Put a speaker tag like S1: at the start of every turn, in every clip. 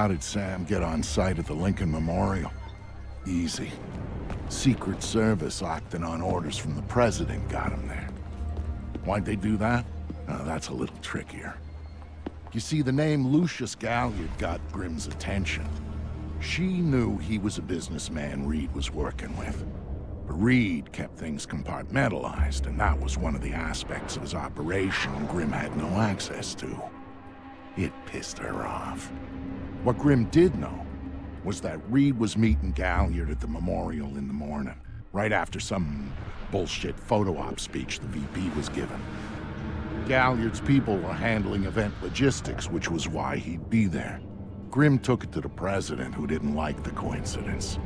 S1: How did Sam get on site at the Lincoln Memorial? Easy. Secret Service acting on orders from the President got him there. Why'd they do that? That's a little trickier. You see, the name Lucius Galliard got Grimm's attention. She knew he was a businessman Reed was working with. But Reed kept things compartmentalized, and that was one of the aspects of his operation Grimm had no access to. It pissed her off. What Grimm did know was that Reed was meeting Galliard at the memorial in the morning, right after some bullshit photo op speech the VP was giving. Galliard's people were handling event logistics, which was why he'd be there. Grimm took it to the President, who didn't like the coincidence.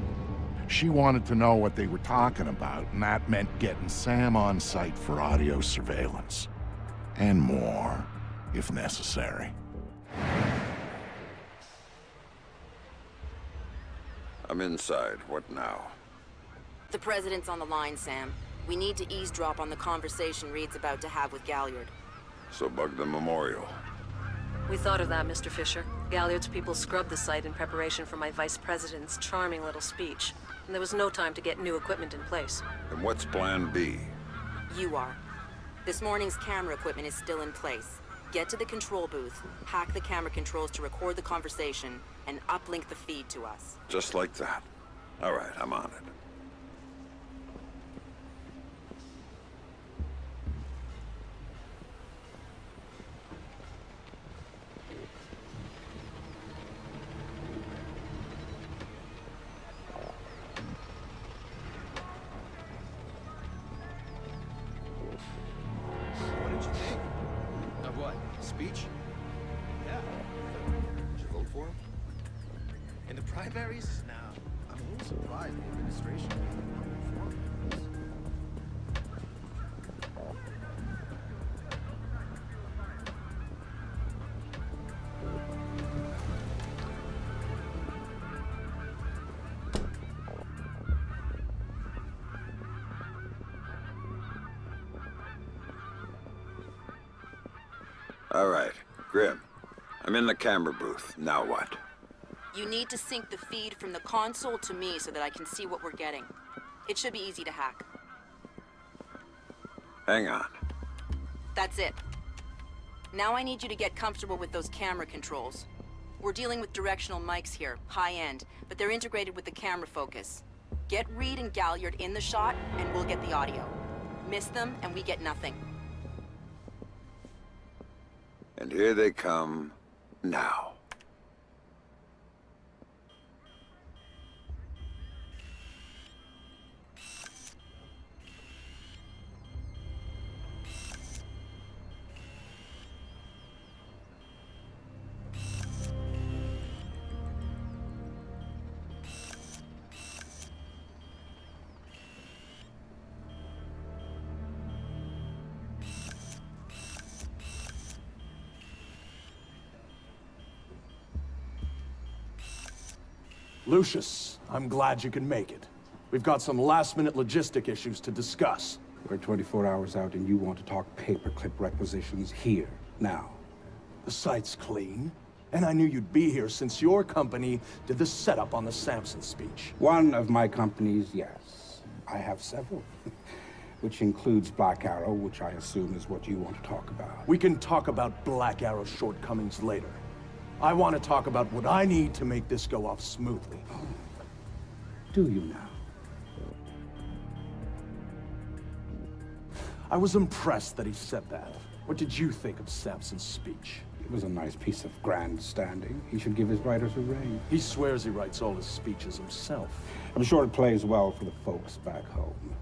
S1: She wanted to know what they were talking about, and that meant getting Sam on site for audio surveillance. And more, if necessary.
S2: I'm inside. What now?
S3: The President's on the line, Sam. We need to eavesdrop on the conversation Reed's about to have with Galliard.
S2: So bug the memorial.
S4: We thought of that, Mr. Fisher. Galliard's people scrubbed the site in preparation for my Vice President's charming little speech. And there was no time to get new equipment in place.
S2: And what's plan B?
S3: You are. This morning's camera equipment is still in place. Get to the control booth, hack the camera controls to record the conversation, and uplink the feed to us.
S2: Just like that. All right, I'm on it.
S5: What did you think? Of what? Speech? Yeah. Did you vote for him? In the primaries? No. I'm a little surprised the administration didn't want to reform this.
S2: All right, Grimm. I'm in the camera booth. Now what?
S3: You need to sync the feed from the console to me so that I can see what we're getting. It should be easy to hack.
S2: Hang on.
S3: That's it. Now I need you to get comfortable with those camera controls. We're dealing with directional mics here, high-end, but they're integrated with the camera focus. Get Reed and Galliard in the shot, and we'll get the audio. Miss them, and we get nothing.
S2: And here they come now.
S6: Lucius, I'm glad you can make it. We've got some last-minute logistic issues to discuss.
S7: We're 24 hours out and you want to talk paperclip requisitions here, now.
S6: The site's clean, and I knew you'd be here since your company did the setup on the Samson speech.
S7: One of my companies, yes. I have several. Which includes Black Arrow, which I assume is what you want to talk about.
S6: We can talk about Black Arrow's shortcomings later. I want to talk about what I need to make this go off smoothly.
S7: Oh. Do you now?
S6: I was impressed that he said that. What did you think of Samson's speech?
S7: It was a nice piece of grandstanding. He should give his writers a raise.
S6: He swears he writes all his speeches himself.
S7: I'm sure it plays well for the folks back home.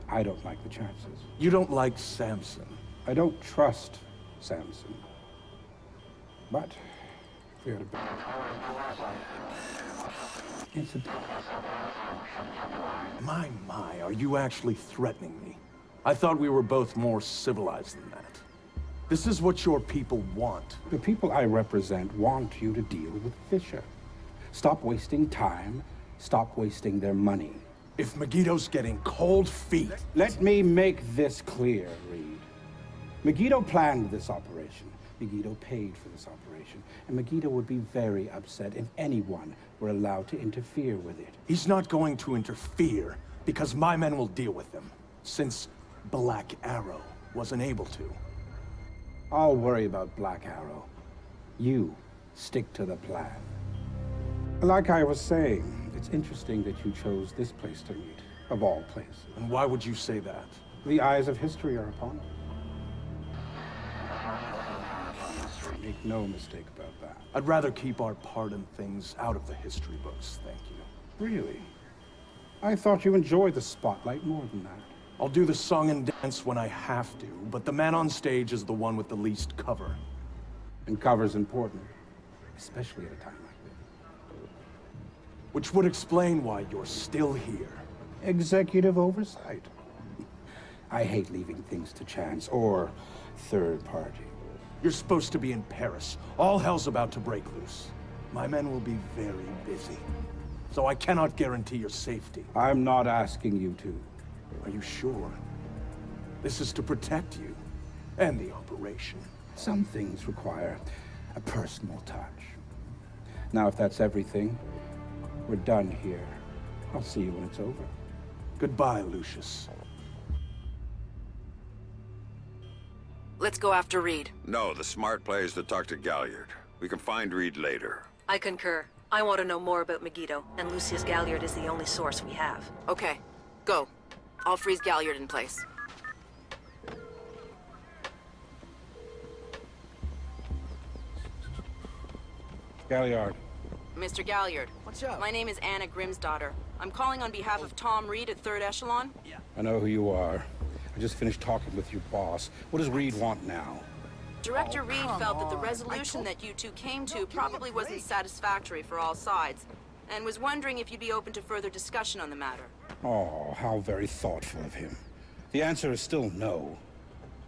S7: I don't like the chances.
S6: You don't like Samson?
S7: I don't trust Samson. But we ought to be. It's a...
S6: My, are you actually threatening me? I thought we were both more civilized than that. This is what your people want.
S7: The people I represent want you to deal with Fisher. Stop wasting time. Stop wasting their money.
S6: If Megiddo's getting cold feet...
S7: Let me make this clear, Reed. Megiddo planned this operation. Megiddo paid for this operation, and Megiddo would be very upset if anyone were allowed to interfere with it.
S6: He's not going to interfere because my men will deal with him, since Black Arrow wasn't able to.
S7: I'll worry about Black Arrow. You stick to the plan. Like I was saying, it's interesting that you chose this place to meet, of all places.
S6: And why would you say that?
S7: The eyes of history are upon it. Make no mistake about that.
S6: I'd rather keep our part in things out of the history books, thank you.
S7: Really? I thought you enjoyed the spotlight more than that.
S6: I'll do the song and dance when I have to, but the man on stage is the one with the least cover.
S7: And cover's important, especially at a time like this.
S6: Which would explain why you're still here.
S7: Executive oversight. I hate leaving things to chance or third party.
S6: You're supposed to be in Paris. All hell's about to break loose. My men will be very busy, so I cannot guarantee your safety.
S7: I'm not asking you to.
S6: Are you sure? This is to protect you and the operation.
S7: Some things require a personal touch. Now, if that's everything, we're done here. I'll see you when it's over.
S6: Goodbye, Lucius.
S3: Let's go after Reed.
S2: No, the smart play is to talk to Galliard. We can find Reed later.
S4: I concur. I want to know more about Megiddo, and Lucius Galliard is the only source we have.
S3: Okay, go. I'll freeze Galliard in place.
S7: Galliard.
S3: Mr. Galliard.
S5: What's up?
S3: My name is Anna Grimsdottir. I'm calling on behalf of Tom Reed at 3rd Echelon.
S7: I know who you are. I just finished talking with your boss. What does Reed want now?
S3: Director Reed felt that the resolution that you two came to probably wasn't satisfactory for all sides, and was wondering if you'd be open to further discussion on the matter.
S7: Oh, how very thoughtful of him. The answer is still no.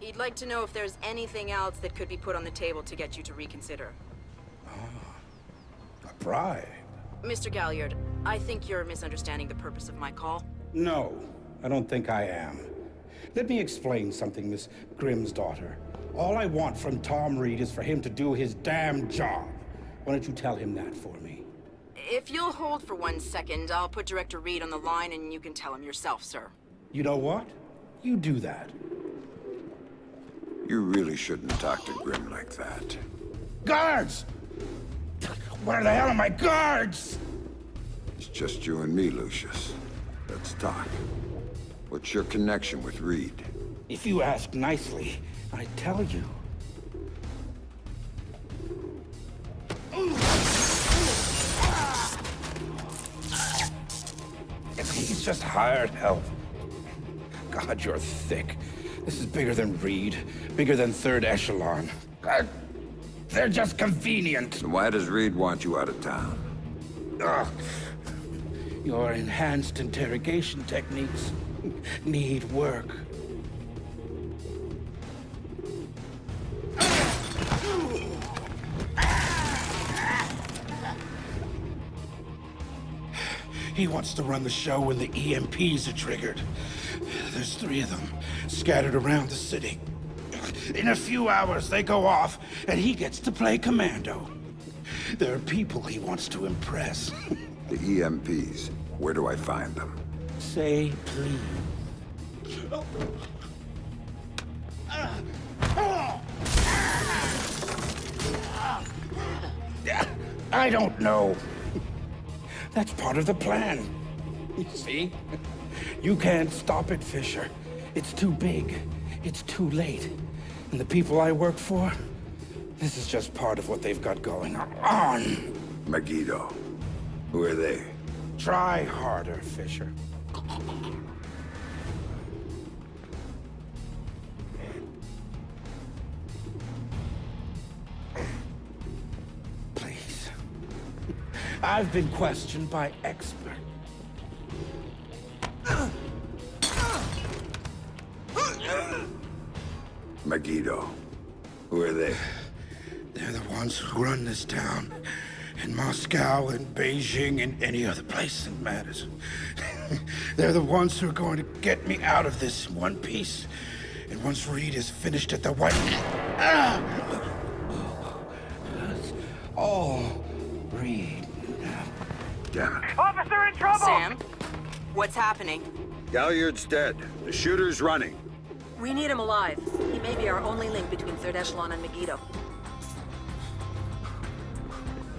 S3: He'd like to know if there's anything else that could be put on the table to get you to reconsider.
S7: A bribe?
S3: Mr. Galliard, I think you're misunderstanding the purpose of my call.
S7: No, I don't think I am. Let me explain something, Miss Grimsdottir. All I want from Tom Reed is for him to do his damn job. Why don't you tell him that for me?
S3: If you'll hold for 1 second, I'll put Director Reed on the line and you can tell him yourself, sir.
S7: You know what? You do that.
S2: You really shouldn't talk to Grim like that.
S7: Guards! Where the hell are my guards?
S2: It's just you and me, Lucius. Let's talk. What's your connection with Reed?
S7: If you ask nicely, I tell you. He's just hired help. God, you're thick. This is bigger than Reed, bigger than 3rd Echelon. They're just convenient.
S2: And why does Reed want you out of town?
S7: Ugh. Your enhanced interrogation techniques need work. He wants to run the show when the EMPs are triggered. There's 3 of them scattered around the city. In a few hours, they go off, and he gets to play commando. There are people he wants to impress.
S2: The EMPs. Where do I find them?
S7: Say please. I don't know. That's part of the plan. You see? You can't stop it, Fisher. It's too big. It's too late. And the people I work for, this is just part of what they've got going on.
S2: Megiddo. Who are they?
S7: Try harder, Fisher. Please. I've been questioned by experts.
S2: Megiddo. Who are they?
S7: They're the ones who run this town. In Moscow and Beijing and any other place that matters. They're the ones who are going to get me out of this in one piece. And once Reed is finished at the White... all Reed.
S2: Damn it.
S8: Officer in trouble!
S3: Sam? What's happening?
S2: Galliard's dead. The shooter's running.
S4: We need him alive. He may be our only link between Third Echelon and Megiddo.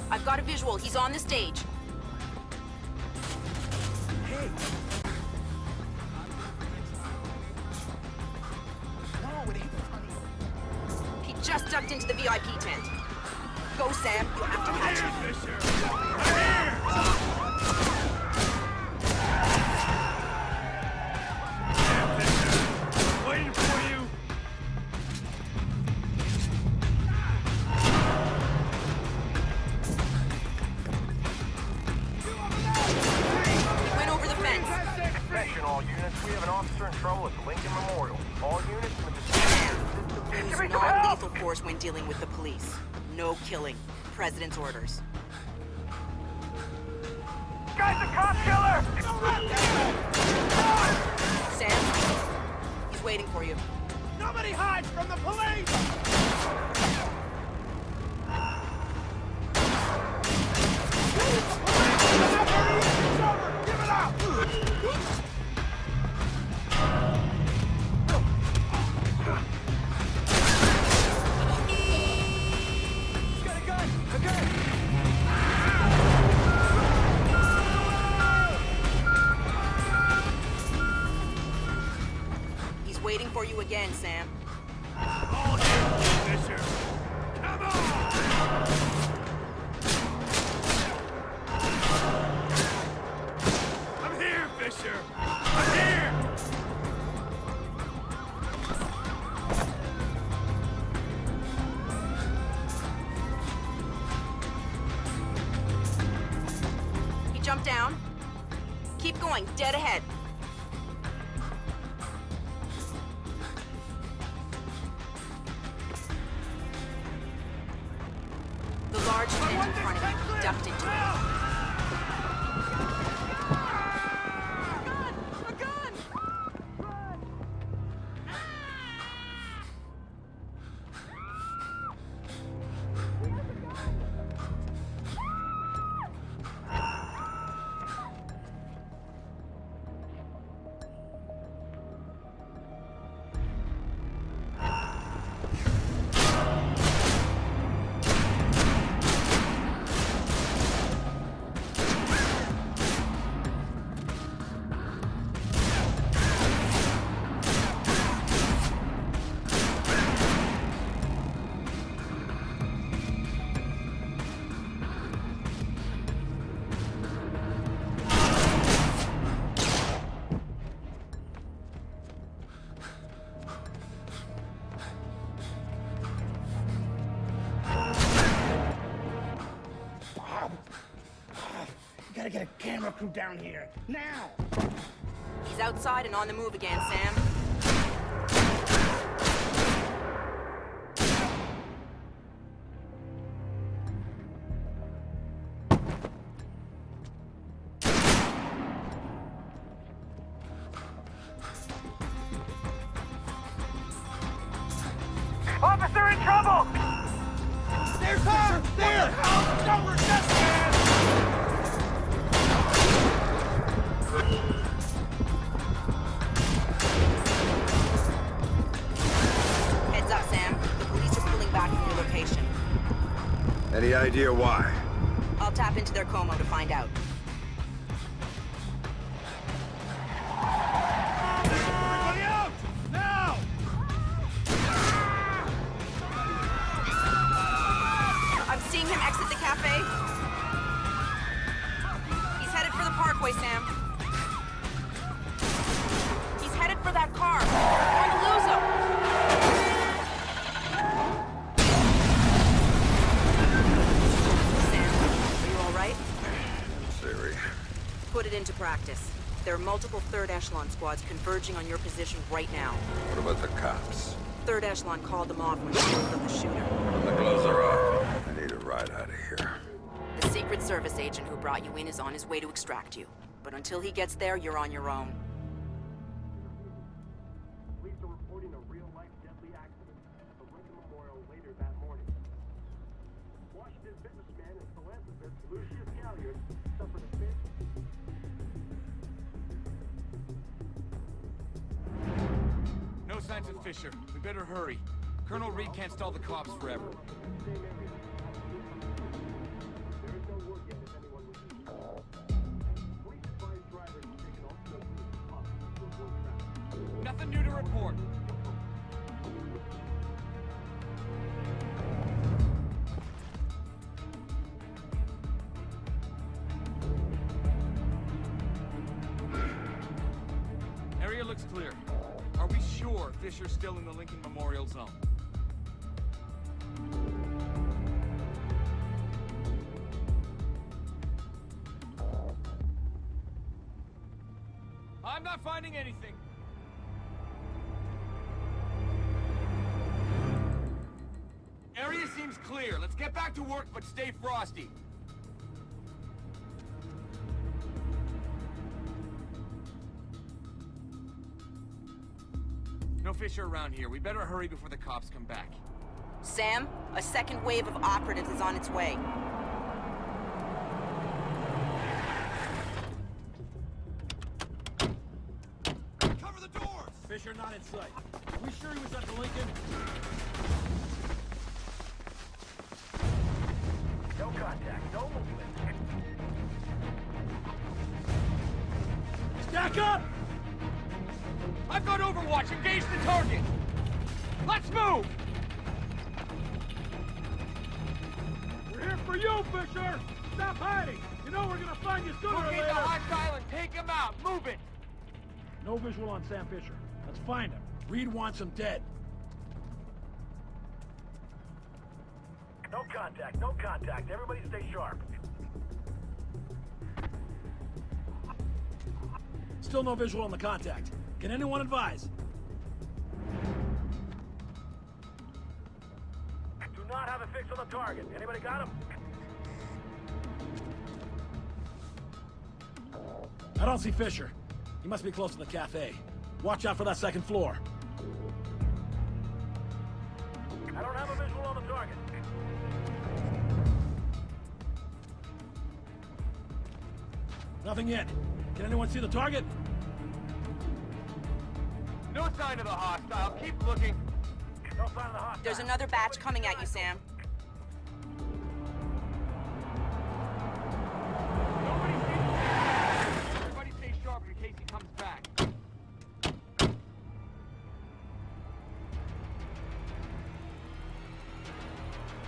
S3: I've got a visual. He's on the stage.
S5: Hey! No, it ain't funny.
S3: He just ducked into the VIP tent. Go, Sam. You have to catch him.
S8: Waiting for you!
S3: He went over the fence.
S8: Attention all units, we have an officer in trouble at the Lincoln Memorial. All units in the
S3: Use non-lethal force when dealing with the police. No killing. President's orders.
S8: Guy's a cop killer!
S3: Sam? He's waiting for you.
S8: Nobody hides from the police! Give it up! He's got a gun! A gun!
S3: He's waiting for you again, Sam.
S8: All you, Fisher! Come on! I'm here, Fisher! I'm here!
S3: He jumped down. Keep going, dead ahead. The large tent in front of you. He ducked into it.
S7: Gotta get a camera crew down here, now!
S3: He's outside and on the move again, Sam.
S8: Officer in trouble! There's her! There! Don't resist, man!
S3: Heads up, Sam. The police are pulling back from your location.
S2: Any idea why?
S3: I'll tap into their Como to find out.
S8: Everybody out! Now!
S3: I'm seeing him exit the cafe. He's headed for the parkway, Sam. He's headed for that car. We're going to lose him. Sam, are you all right?
S2: Theory.
S3: Put it into practice. There are multiple Third Echelon squads converging on your position right now.
S2: What about the cops?
S3: Third Echelon called them off when they learned of the shooter.
S2: The gloves are off. I need a ride out of here.
S3: The Secret Service agent who brought you in is on his way to extract you. But until he gets there, you're on your own.
S8: Police are reporting a real-life deadly accident at the Lincoln Memorial later that morning. Washington businessman
S9: time's with Fisher. We better hurry. Colonel Reed can't stall the cops forever. Nothing new to report. Area looks clear. Are we sure Fisher's still in the Lincoln Memorial Zone? I'm not finding anything. Area seems clear. Let's get back to work, but stay frosty. No Fisher around here. We better hurry before the cops come back.
S3: Sam, a second wave of operatives is on its way.
S9: Cover the doors!
S6: Fisher not in sight. Are we sure he was at the Lincoln?
S8: No contact, no movement.
S6: Stack up!
S9: I've got Overwatch. Engage the target. Let's move!
S6: We're here for you, Fisher! Stop hiding! You know we're gonna find you sooner or
S9: Locate
S6: later!
S9: the hot dial and take him out. Move it!
S6: No visual on Sam Fisher. Let's find him. Reed wants him dead.
S8: No contact, no contact. Everybody stay sharp.
S6: Still no visual on the contact. Can anyone advise?
S8: Do not have a fix on the target. Anybody got him?
S6: I don't see Fisher. He must be close to the cafe. Watch out for that second floor.
S8: I don't have a visual on the target.
S6: Nothing yet. Can anyone see the target?
S9: No sign of the hostile. Keep looking.
S8: No sign of the hostile.
S3: There's another batch coming at you, Sam.
S9: Everybody stay sharp in case he comes back.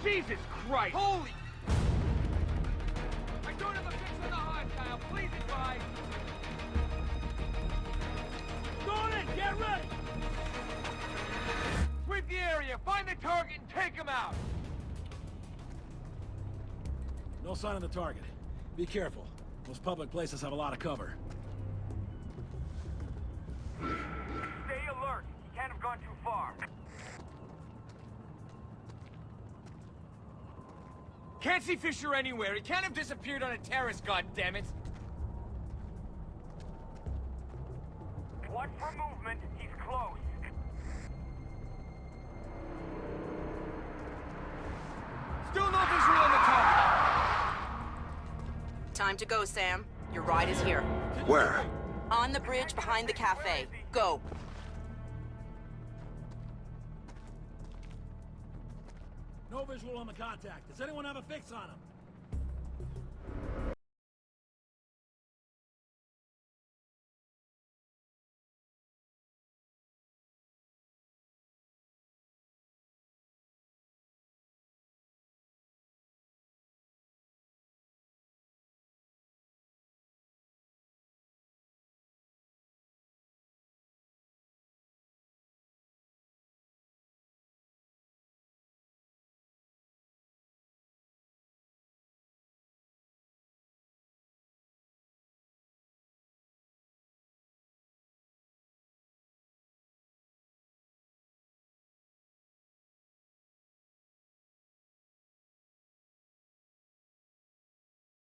S9: Jesus Christ! Holy! I don't have a fix on the hostile. Please advise.
S6: Go in! Get ready!
S9: Sweep the area. Find the target and take him out.
S6: No sign of the target. Be careful. Those public places have a lot of cover.
S8: Stay alert. He can't have gone too far.
S9: Can't see Fisher anywhere. He can't have disappeared on a terrace, goddammit.
S8: Watch for movement. He's close.
S9: Still no visual on the target.
S3: Time to go, Sam. Your ride is here.
S2: Where?
S3: On the bridge behind the cafe. Go.
S6: No visual on the contact. Does anyone have a fix on him?